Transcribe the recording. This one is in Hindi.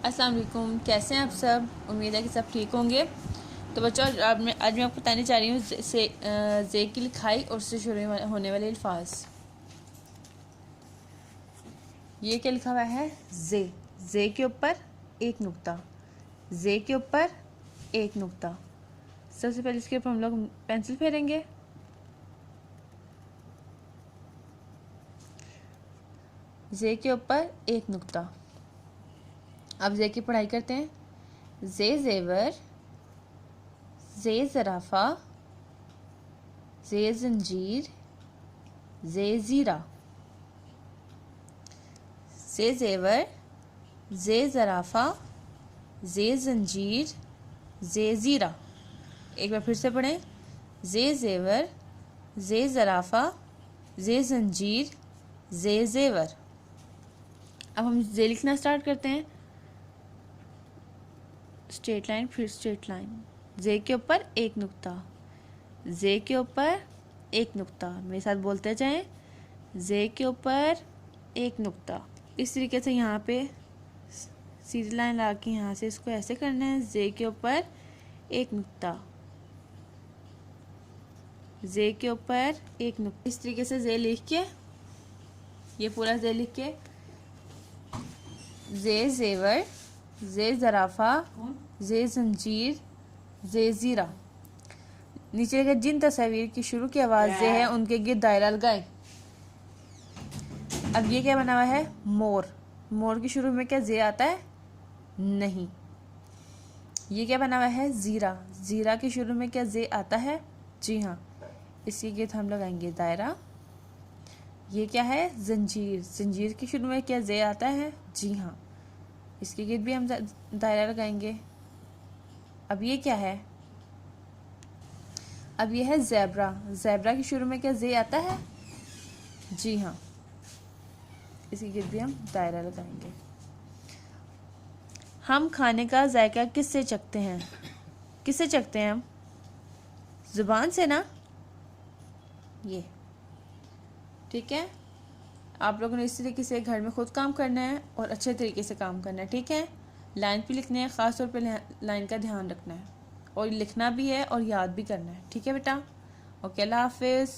अस्सलाम वालेकुम, कैसे हैं आप सब। उम्मीद है कि सब ठीक होंगे। तो बच्चों आज मैं आपको बताने जा रही हूँ जे की लिखाई और उससे शुरू होने वाले अल्फाज। ये क्या लिखा हुआ है, जे के ऊपर एक नुक्ता, जे के ऊपर एक नुक्ता। सबसे पहले इसके ऊपर हम लोग पेंसिल फेरेंगे। जे के ऊपर एक नुक्ता। अब जे की पढ़ाई करते हैं। जे जेवर, जे ज़राफ़ा, जे जंजीर, जे ज़ीरा। जे जेवर, जे ज़राफ़ा, जे जंजीर, जे ज़ीरा। एक बार फिर से पढ़ें। जे जेवर, जे ज़राफ़ा, जे जंजीर, जे जेवर। अब हम जे लिखना स्टार्ट करते हैं। स्ट्रेट लाइन, फिर स्ट्रेट लाइन। जे के ऊपर एक नुक्ता, जे के ऊपर एक नुक्ता। मेरे साथ बोलते जाएं। जे के ऊपर एक नुक्ता। इस तरीके से यहाँ पे सीधी लाइन ला के यहाँ से इसको ऐसे करना है। जे के ऊपर एक नुक्ता, जे के ऊपर एक नुक्ता। इस तरीके से जे लिख के, ये पूरा जे लिख के, जे जेवर, जे ज़राफ़ा, जे जंजीर, जे ज़ीरा। नीचे के जिन तस्वीर की शुरू की आवाज़ जे है उनके गिर्द दायरा लगाएं। अब ये क्या बना हुआ है, मोर। मोर की शुरू में क्या जे आता है, नहीं। ये क्या बना हुआ है, ज़ीरा। ज़ीरा की शुरू में क्या जे आता है, जी हाँ। इसके गिर्द हम लगाएंगे दायरा। ये क्या है, जंजीर। जंजीर की शुरू में क्या जे आता है, जी हाँ। इसके गिर्द भी हम दायरा लगाएंगे। अब ये क्या है, अब ये है ज़ेब्रा। ज़ेब्रा की शुरू में क्या जे आता है, जी हाँ। इसके गिर्द भी हम दायरा लगाएंगे। हम खाने का जायका किससे चखते हैं, किससे चखते हैं हम, ज़ुबान से ना। ये ठीक है। आप लोगों ने इस तरीके से घर में खुद काम करना है और अच्छे तरीके से काम करना है, ठीक है। लाइन पे लिखने है, ख़ास तौर पे लाइन का ध्यान रखना है और लिखना भी है और याद भी करना है, ठीक है बेटा। ओके, अल्लाह हाफिज़।